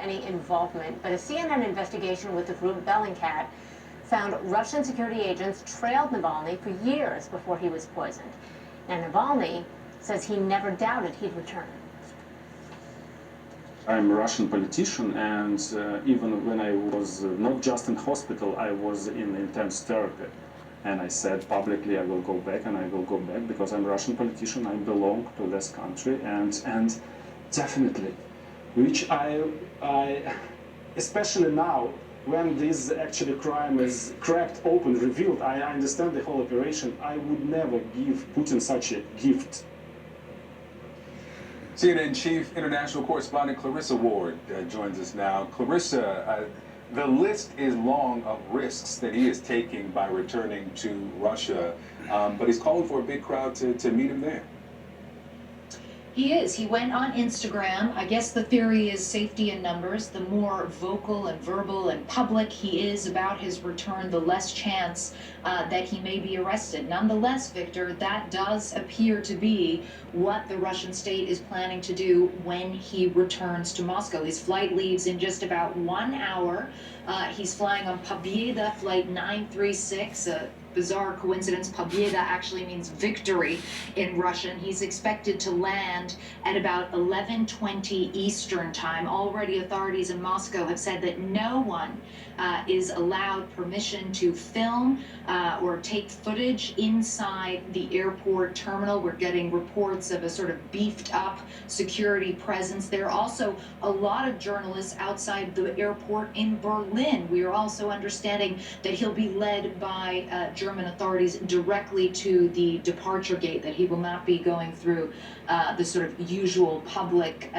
any involvement, but a CNN investigation with the group Bellingcat found Russian security agents trailed Navalny for years before he was poisoned. Now, Navalny says he never doubted he'd return. I'm a Russian politician, and even when I was not just in hospital, I was in intense therapy. And I said publicly, I will go back, and I will go back because I'm a Russian politician, I belong to this country, and definitely, which I especially now, when this actually crime is cracked open, revealed, I understand the whole operation, I would never give Putin such a gift. CNN Chief International Correspondent Clarissa Ward joins us now. Clarissa, the list is long of risks that he is taking by returning to Russia, but he's calling for a big crowd to meet him there. He is. He went on Instagram. I guess the theory is safety in numbers. The more vocal and verbal and public he is about his return, the less chance that he may be arrested. Nonetheless, Victor, that does appear to be what the Russian state is planning to do when he returns to Moscow. His flight leaves in just about 1 hour. He's flying on Pobeda flight 936. Bizarre coincidence, Pobeda actually means victory in Russian. He's expected to land at about 11:20 Eastern time. Already authorities in Moscow have said that no one is allowed permission to film or take footage inside the airport terminal. We're getting reports of a sort of beefed up security presence. There are also a lot of journalists outside the airport in Berlin. We are also understanding that he'll be led by German authorities directly to the departure gate, that he will not be going through the sort of usual public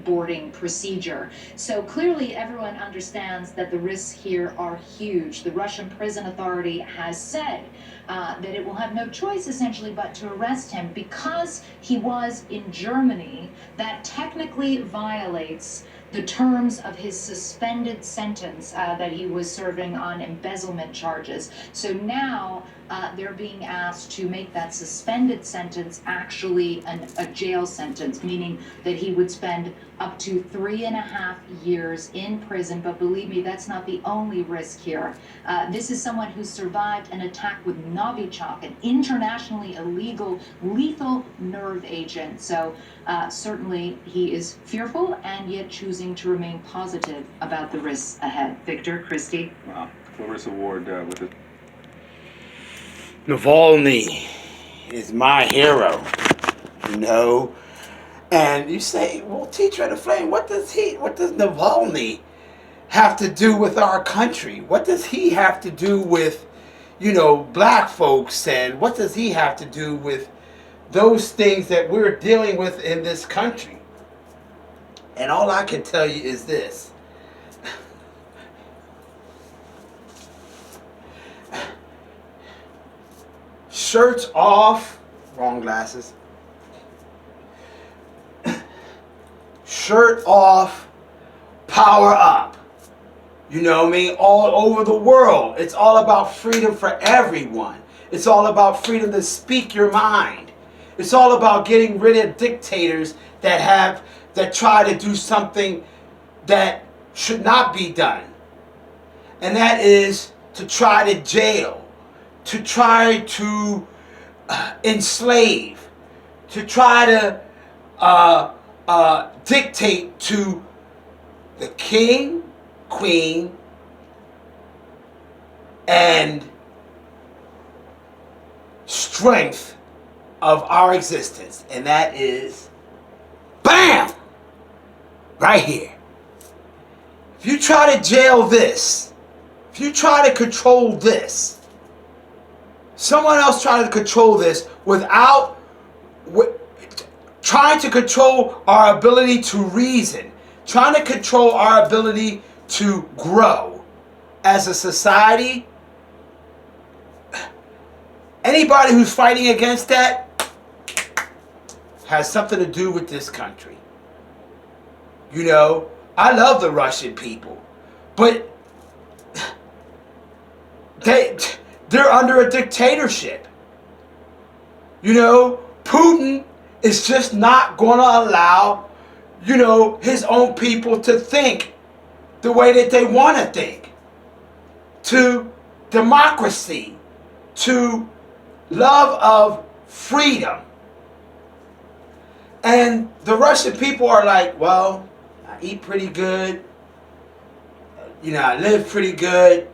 boarding procedure. So clearly everyone understands that the risks here are huge. The Russian prison authority has said that it will have no choice essentially but to arrest him because he was in Germany. That technically violates the terms of his suspended sentence that he was serving on embezzlement charges. So now they're being asked to make that suspended sentence actually a jail sentence, meaning that he would spend up to 3.5 years in prison. But believe me, that's not the only risk here. This is someone who survived an attack with Novichok, an internationally illegal, lethal nerve agent. So certainly he is fearful and yet choosing to remain positive about the risks ahead. Victor, Christy. Wow. Clarissa Ward with it. Navalny is my hero, you know. And you say, well, teacher of the flame, what does Navalny have to do with our country? What does he have to do with, you know, black folks? And what does he have to do with those things that we're dealing with in this country? And all I can tell you is this. Shirts off, wrong glasses. Shirt off, power up. You know what I mean? All over the world. It's all about freedom for everyone. It's all about freedom to speak your mind. It's all about getting rid of dictators that try to do something that should not be done. And that is to try to jail, to try to enslave, to try to dictate to the king, queen, and strength of our existence. And that is, bam, right here. If you try to jail this, if you try to control this, someone else trying to control this without trying to control our ability to reason, trying to control our ability to grow as a society. Anybody who's fighting against that has something to do with this country. You know, I love the Russian people, but they're under a dictatorship. You know, Putin is just not going to allow, you know, his own people to think the way that they want to think, to democracy, to love of freedom. And the Russian people are like, well, I eat pretty good. You know, I live pretty good.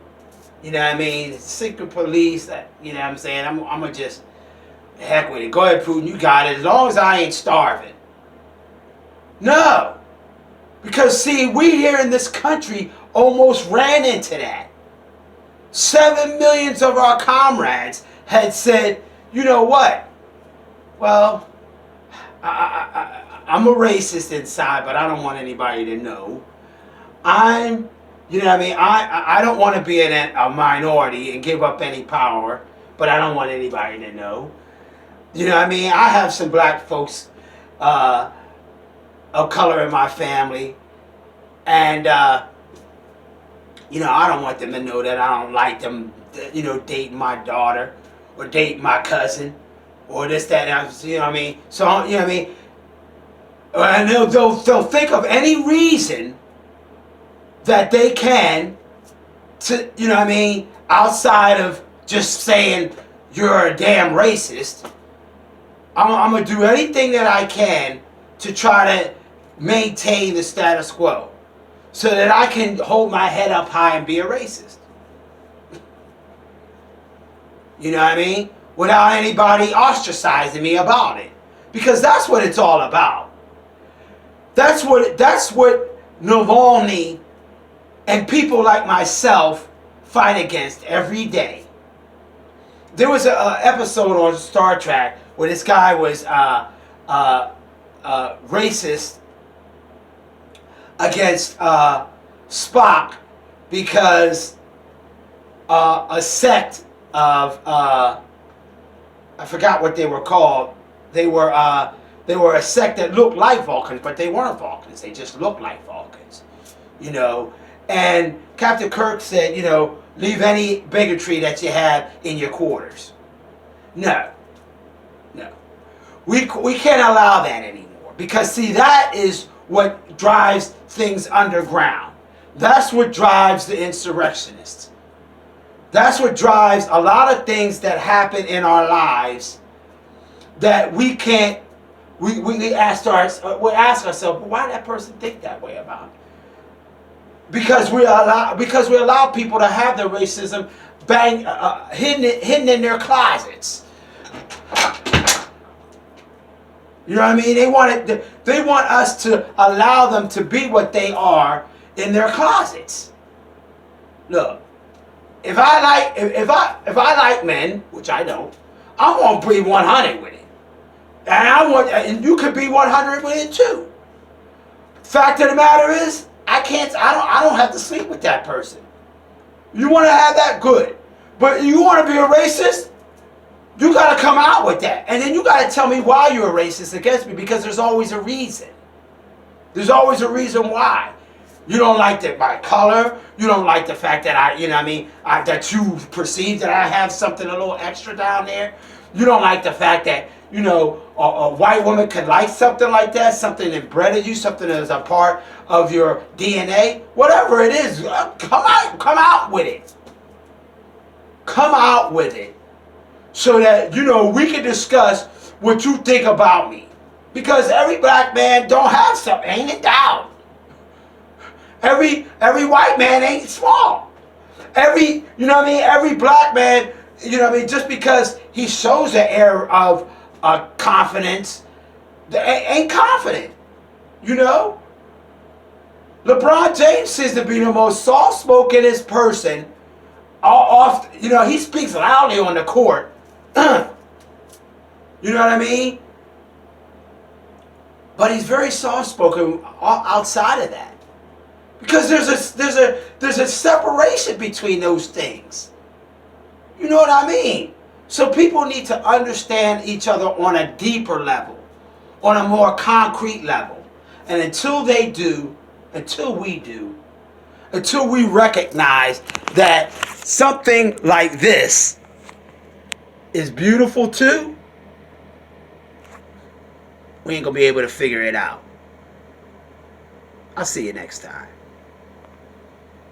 You know what I mean? Secret police, you know what I'm saying? I'm going to just, heck with it. Go ahead, Putin, you got it. As long as I ain't starving. No. Because, see, we here in this country almost ran into that. 7 million of our comrades had said, you know what? Well, I'm a racist inside, but I don't want anybody to know. You know what I mean? I don't want to be a minority and give up any power, but I don't want anybody to know. You know what I mean? I have some black folks of color in my family, and you know, I don't want them to know that I don't like them, you know, dating my daughter or dating my cousin or this, that, and you know what I mean? So, you know what I mean? And they'll think of any reason that they can to, you know what I mean, outside of just saying you're a damn racist. I'm going to do anything that I can to try to maintain the status quo so that I can hold my head up high and be a racist. You know what I mean? Without anybody ostracizing me about it. Because that's what it's all about. That's what Navalny and people like myself fight against every day. There was an episode on Star Trek where this guy was racist against Spock because a sect of I forgot what they were called. They were a sect that looked like Vulcans, but they weren't Vulcans. They just looked like Vulcans, you know. And Captain Kirk said, you know, leave any bigotry that you have in your quarters. No. We can't allow that anymore. Because, see, that is what drives things underground. That's what drives the insurrectionists. That's what drives a lot of things that happen in our lives that we can't, we ask ourselves, why did that person think that way about it? Because we allow people to have their racism hidden in their closets. You know what I mean? They want us to allow them to be what they are in their closets. Look, if I like men, which I don't, I want to be 100 with it, and you could be 100 with it too. Fact of the matter is, I don't have to sleep with that person. You want to have that, good, but you want to be a racist? You got to come out with that. And then you got to tell me why you're a racist against me, because there's always a reason. There's always a reason why. You don't like my color. You don't like the fact that you know what I mean, that you perceive that I have something a little extra down there. You don't like the fact that, you know, a white woman could like something like that, something that bred you, something that is a part of your DNA. Whatever it is, come out with it. Come out with it. So that, you know, we can discuss what you think about me. Because every black man don't have something, ain't it down? Every white man ain't small. You know what I mean? Every black man, you know what I mean, just because he shows an air of confidence, ain't confident. You know? LeBron James seems to be the most soft-spokenest person. You know, he speaks loudly on the court. You know what I mean? But he's very soft-spoken outside of that, because there's a separation between those things. You know what I mean? So people need to understand each other on a deeper level, on a more concrete level, and until we recognize that something like this is beautiful too, we ain't gonna be able to figure it out. I'll see you next time.